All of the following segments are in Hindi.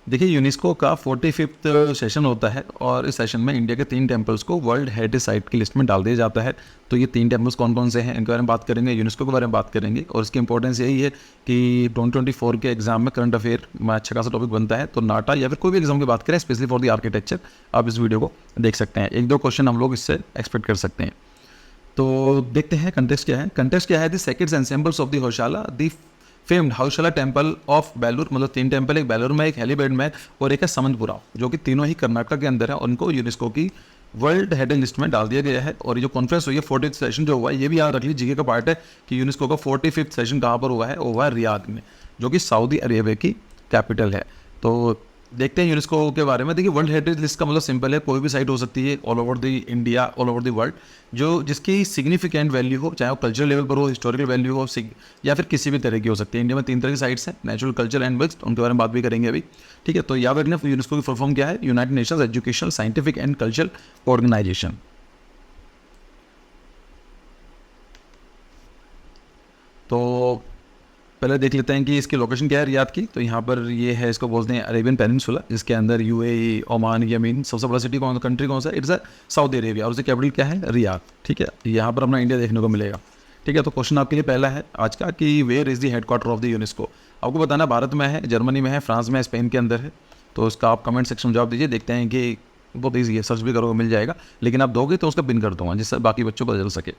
देखिए, यूनेस्को का 45वां सेशन होता है और इस सेशन में इंडिया के 3 टेम्पल्स को वर्ल्ड हेरिटेज साइट की लिस्ट में डाल दिया जाता है। तो ये 3 टेम्पल्स कौन कौन से हैं, इनके बारे में बात करेंगे, यूनेस्को के बारे में बात करेंगे। और इसकी इंपॉर्टेंस यही है कि 2024 के एग्जाम में करंट अफेयर में अच्छा खासा टॉपिक बनता है। तो नाटा या फिर कोई भी एग्जाम की बात करें स्पेशली फॉर द आर्किटेक्चर, आप इस वीडियो को देख सकते हैं। 1-2 क्वेश्चन हम लोग इससे एक्सपेक्ट कर सकते हैं। तो देखते हैं कंटेक्स्ट क्या है। कंटेक्स्ट क्या है, the sacred ensembles of the Hoysala, the famed Hoysala temple of Belur, मतलब 3 टेम्पल, एक बेलूर में, एक हेलीबेड में और एक है समंतपुरा, जो कि तीनों ही कर्नाटक के अंदर है। उनको यूनेस्को की वर्ल्ड हेरिटेज लिस्ट में डाल दिया गया है। और ये जो कॉन्फ्रेंस हुई है 40th सेशन जो हुआ है, ये भी याद रख लीजिए, जीके का पार्ट है कि यूनेस्को का 45वां सेशन कहाँ पर हुआ है, वो हुआ है रियाद में, जो कि सऊदी अरेबिया की कैपिटल है। तो देखते हैं यूनेस्को के बारे में। देखिए, वर्ल्ड हेरिटेज लिस्ट का मतलब सिंपल है, कोई भी साइट हो सकती है all over the India, all over the world, जो जिसकी सिग्निफिकेंट वैल्यू हो, चाहे वो कल्चरल लेवल पर हो, हिस्टोरिकल वैल्यू हो, या फिर किसी भी तरह की हो सकती है। इंडिया में 3 तरह की साइट्स हैं, नेचुरल, कल्चर एंड मिक्स्ड, उनके बारे में बात भी करेंगे अभी। ठीक है, तो याद रखना यूनेस्को की फुल फॉर्म क्या है, United Nations educational, scientific and cultural organization. तो पहले देख लेते हैं कि इसकी लोकेशन क्या है रियाद की। तो यहाँ पर ये है, इसको बोलते हैं अरेबियन पेनिनसुला, जिसके अंदर यूएई, ओमान, यमीन, सबसे बड़ा सिटी कौन, कंट्री कौन सा है, इट्स अ सऊदी अरेबिया, और उसकी कैपिटल क्या है, रियाद। ठीक है, यहाँ पर अपना इंडिया देखने को मिलेगा। ठीक है, तो क्वेश्चन आपके लिए पहला है आज का कि where is the headquarter of the UNESCO. आपको बताना भारत में है, जर्मनी में है, फ्रांस में है, स्पेन के अंदर है। तो उसका आप कमेंट सेक्शन में जवाब दीजिए। देखते हैं कि बहुत ईजी है, सर्च भी करोगे मिल जाएगा, लेकिन आप दोगे तो उसका पिन कर दूंगा जिससे बाकी बच्चों को बदल सके।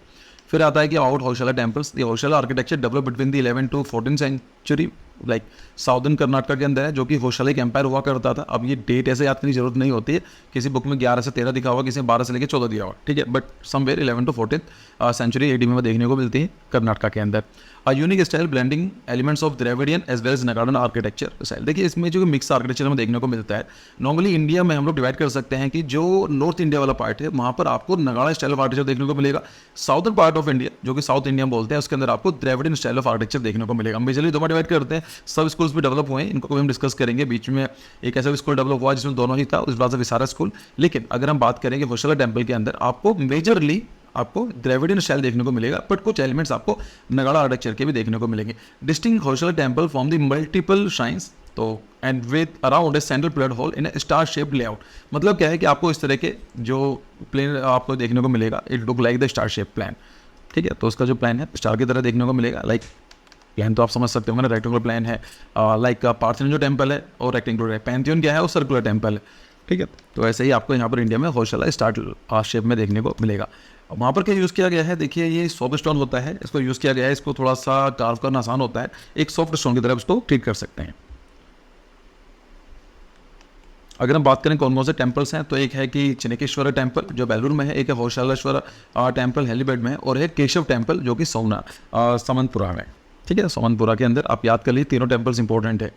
फिर आता है कि आउट होशाला टेम्पल्स, ये Hoysala architecture develop between the 11 to 14 century, like southern Karnataka के अंदर है, जो कि होशाला एक एम्पायर हुआ करता था। अब ये डेट ऐसे याद करने की जरूरत नहीं होती है, किसी बुक में 11 से 13 दिखा हुआ, किसी में 12 से लेकर 14 दिया हुआ। ठीक है, but somewhere 11 to 14 century AD में देखने को मिलती है कर्नाटक के अंदर। Unique style blending elements of Dravidian as well as Nagara architecture style. देखिए, इसमें जो मिक्स आर्किटेक्चर में देखने को मिलता है। नॉर्मली इंडिया में हम लोग डिवाइड कर सकते हैं कि जो नॉर्थ इंडिया वाला पार्ट है, वहाँ पर आपको नगाड़ा स्टाइल ऑफ आर्किटेक्चर देखने को मिलेगा। साउदर्न पार्ट ऑफ इंडिया, जो कि साउथ इंडिया बोलते हैं, उसके अंदर आपको द्रविडियन स्टाइल ऑफ आर्किटेक्चर देखने को मिलेगा। मेजरली दो बार डिवाइड करते हैं। सब स्कूल्स भी डेवलप हुए हैं, इनको भी हम डिस्कस करेंगे। बीच में एक ऐसा भी स्कूल डेवलप हुआ जिसमें दोनों ही था, उस बाद से विसारा स्कूल। लेकिन अगर हम बात करेंगे होशाला टेम्पल के अंदर, आपको मेजरली आपको द्रविडियन स्टाइल देखने को मिलेगा, बट कुछ एलिमेंट्स आपको नगाड़ा आर्किटेक्चर के भी देखने को मिलेंगे। Distinct Hoysala temple from the multiple shrines, तो and with around a central pillar hall in a star shaped layout. मतलब क्या है कि आपको इस तरह के जो प्लेन आपको देखने को मिलेगा, it look like the star shape plan. ठीक है, तो उसका जो प्लान है स्टार की तरह देखने को मिलेगा। लाइक प्लान तो आप समझ सकते हो ना, रेक्टेंगुलर प्लान है। लाइक पार्थेनॉन जो टेम्पल है और रेक्टेंगुलर है, पैंथियन क्या है वो सर्कुलर टेम्पल है। ठीक है, तो ऐसे ही आपको यहाँ पर इंडिया में होशाला स्टार शेप में देखने को मिलेगा। वहाँ पर क्या यूज़ किया गया है, देखिए ये सॉफ्ट स्टोन होता है, इसको यूज़ किया गया है। इसको थोड़ा सा कार्व करना आसान होता है, एक सॉफ्ट स्टोन की तरफ इसको ट्रीट कर सकते हैं। अगर हम बात करें कौन कौन से टेम्पल्स हैं, तो एक है कि चिनकेश्वर टेम्पल जो बेलूर में है, एक है होशालेश्वर टेम्पल हेलीबैड में, और है केशव टेम्पल जो कि समंतपुरा में। ठीक है, समंतपुरा के अंदर आप याद कर लीजिए, तीनों टेम्पल्स इंपॉर्टेंट है।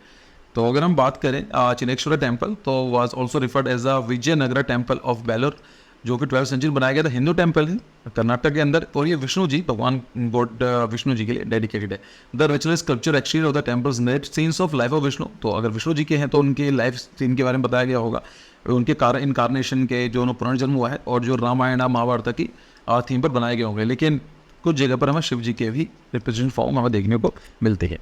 तो अगर हम बात करें चिनेश्वर टेम्पल, तो was also referred as a Vijayanagara temple of Belur, जो कि 12th सेंचुरी बनाया गया था। हिंदू टेम्पल है कर्नाटक के अंदर, और ये विष्णु जी, भगवान गॉड विष्णु जी के लिए डेडिकेटेड है। The ritual sculpture exterior of the temples net scenes of life of Vishnu. तो अगर विष्णु जी के हैं तो उनके लाइफ सीन के बारे में बताया गया होगा, उनके इनकारनेशन के, जो उन्होंने पुनर्जन्म हुआ है, और जो रामायण महाभारत की थीम पर बनाए गए होंगे। लेकिन कुछ जगह पर हमें शिव जी के भी रिप्रेजेंट फॉर्म हमें देखने को मिलते हैं।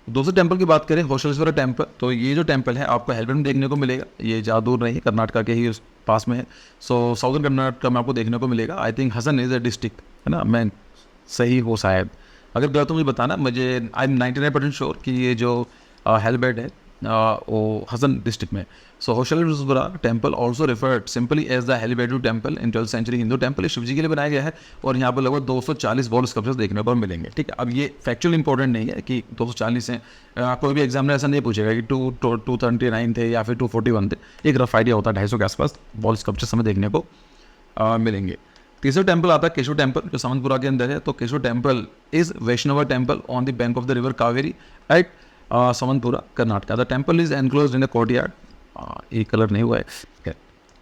दूसरे टेम्पल की बात करें, होशलेश्वर टेम्पल, तो ये जो टेम्पल है आपको हेलबेड में देखने को मिलेगा। ये ज़्यादा दूर नहीं है, कर्नाटका के ही उस पास में है। सो साउदर्न कर्नाटका में आपको देखने को मिलेगा। I think Hassan is a district, है ना, मैं सही हो शायद, अगर गलत तो मुझे बताना। मुझे आई एम 99% श्योर कि ये जो हेलबेड है वो हसन डिस्ट्रिक्ट में। So Hoysaleswara temple also referred simply as the Halebidu temple in 12th century Hindu temple, Shiv ji के लिए बनाया गया है। और यहाँ पर लगभग 240 वॉल स्कल्पचर्स देखने को मिलेंगे। ठीक है, अब ये फैक्चुअल इंपॉर्टेंट नहीं है कि 240 हैं, कोई भी एग्जामिनर ऐसा नहीं पूछेगा कि 239 थे या फिर 241 थे। एक रफ आइडिया होता है 250 के आसपास वॉल स्कल्पचर्स हमें देखने को मिलेंगे। तीसरा टेम्पल आता है केशव टेम्पल, जो समंतपुरा के अंदर है। तो Keshava temple is Vaishnava temple on the bank of the river Kaveri at Somanathapura Karnataka. The temple is enclose in a courtyard, ये कलर नहीं हुआ है।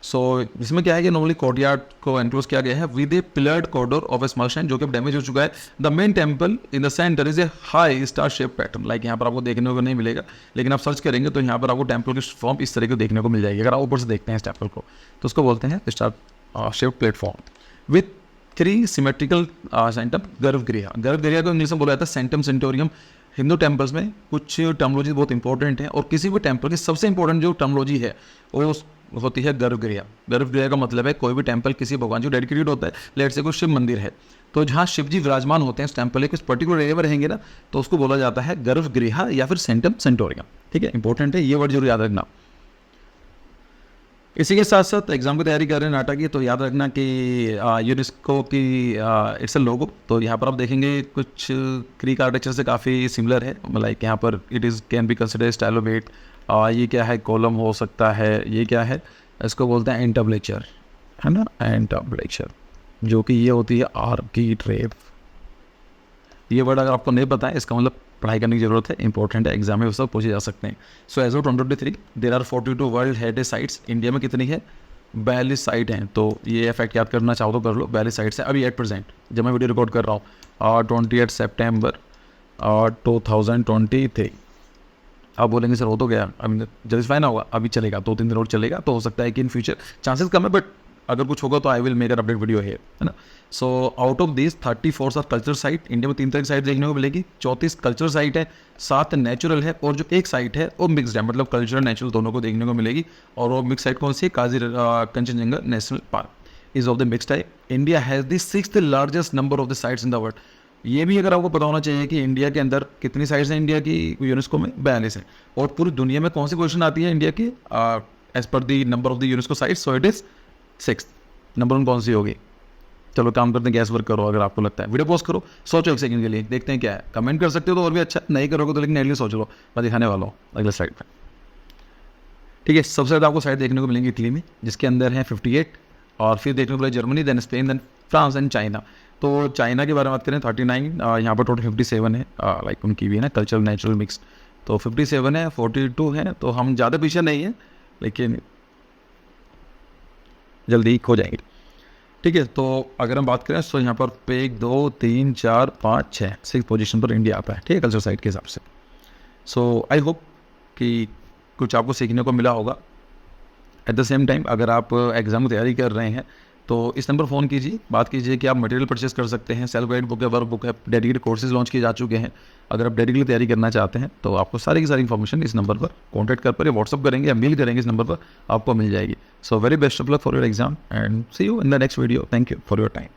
सो इसमें क्या है कि नॉर्मली कोर्टयार्ड को एनक्लोज किया गया है with A pillared corridor of A small shrine, जो कि डैमेज हो चुका है। The main temple in the centre is a high star shape pattern. Like यहाँ पर आपको देखने को नहीं मिलेगा, लेकिन आप सर्च करेंगे तो यहाँ पर आपको टेम्पल की फॉर्म इस तरह की देखने को मिल जाएगी। अगर आप ऊपर से देखते हैं इस टेम्पल को, तो उसको बोलते हैं star shape platform with 3 symmetrical centum गर्भगृह। गर्भगृह को इंग्लिश में बोला जाता है सेंटम सेंटोरियम हिंदू टेम्पल्स में कुछ टर्मोलॉजी बहुत इंपॉर्टेंट है, और किसी भी टेम्पल की सबसे इंपॉर्टेंट जो टर्मोलॉजी है वो होती है गर्भगृह। गर्भगृह का मतलब है कोई भी टेम्पल किसी भगवान जो डेडिकेटेड होता है, लेट से कोई शिव मंदिर है तो जहाँ शिव जी विराजमान होते हैं उस टेम्पल के कुछ पर्टिकुलर एरिया में रहेंगे ना, तो उसको बोला जाता है गर्भगृह या फिर सेंटम सेंटोरियम। ठीक है, इंपॉर्टेंट है, ये वर्ड जरूर याद रखना। इसी के साथ साथ एग्जाम की तैयारी कर रहे हैं नाटा की, तो याद रखना कि यूनेस्को की इट्स अ लोगो। तो यहाँ पर आप देखेंगे कुछ ग्रीक आर्किटेक्चर से काफ़ी सिमिलर है, लाइक यहाँ पर it is can be consider stylobate. ये क्या है, कॉलम हो सकता है, ये क्या है, इसको बोलते हैं एंटाब्लेचर, है ना, एंटाब्लेचर, जो कि ये होती है आर्कीट्रेव। ये वर्ड अगर आपको नहीं पता है इसका मतलब पढ़ाई करने की जरूरत है, इंपॉर्टेंट है, एग्जाम में वो सब पूछे जा सकते हैं। So as of 2023 there are 42 world heritage sites. India में कितनी है, 42 साइट हैं। तो ये फैक्ट याद करना चाहो तो कर लो, 42 साइट्स हैं अभी एट प्रेजेंट जब मैं वीडियो रिकॉर्ड कर रहा हूँ, 28 सितंबर 2023। आप बोलेंगे सर हो तो गया, अभी जस्टिफाई ना होगा, अभी चलेगा, 2-3 दिन और चलेगा, तो हो सकता है कि इन फ्यूचर चांसेस कम है, बट अगर कुछ होगा तो I will make an update video है ना। So out of this 34 our culture site. India में 3 तरह की साइट देखने को मिलेगी, 34 कल्चर साइट है, 7 नेचुरल है, और जो एक साइट है वो मिक्सड है, मतलब कल्चरल नेचुरल दोनों को देखने को मिलेगी। और वो मिक्स साइट कौन सी है, Kanchenjunga national park is of the mixed type. India has the 6th largest number of the sites in the world. ये भी अगर आपको पता होना चाहिए कि इंडिया के अंदर कितनी साइट्स हैं, इंडिया की यूनेस्को में 42 है। और पूरी दुनिया में कौन सी पोजीशन आती है इंडिया की एज पर the number of the UNESCO sites, so it is 6th number 1 कौन सी होगी। चलो काम करते हैं, गैस वर्क करो, अगर आपको लगता है वीडियो पॉज करो, सोचो 1 सेकंड के लिए, देखते हैं क्या है। कमेंट कर सकते हो तो और भी अच्छा, नहीं करोगे तो लेकिन एटलीस्ट सोच लो, मैं दिखाने वाला हूँ अगले स्लाइड पर। ठीक है, सबसे ज़्यादा आपको साइट देखने को मिलेंगी इटली में, जिसके अंदर है 58, और फिर देखने को मिले Germany, then Spain, then France and China. तो चाइना के बारे में बात करें 39, यहाँ पर टोटल 57 है, लाइक उनकी भी है ना कल्चरल नेचुरल मिक्स, तो 57 है, 42 है, तो हम ज़्यादा पीछे नहीं है, लेकिन जल्दी हो जाएंगे। ठीक है, तो अगर हम बात करें तो यहाँ पर 1 2 3 4 5 6 6 पोजीशन पर इंडिया आता है, ठीक है, कल्चर साइट के हिसाब से। सो आई होप कि कुछ आपको सीखने को मिला होगा। एट द सेम टाइम अगर आप एग्ज़ाम की तैयारी कर रहे हैं तो इस नंबर फ़ोन कीजिए, बात कीजिए कि आप मटेरियल परचेस कर सकते हैं, सेल्फ गाइड बुक है, वर्क बुक है, डेडिकेटेड कोर्सेज लॉन्च किए जा चुके हैं। अगर आप डेडिकेटली तैयारी करना चाहते हैं तो आपको सारी की सारी इन्फॉर्मेशन इस नंबर पर कॉन्टैक्ट कर या व्हाट्सअप करेंगे या मेल करेंगे, इस नंबर पर आपको मिल जाएगी। So very best of luck for your exam and see you in the next video. Thank you for your time.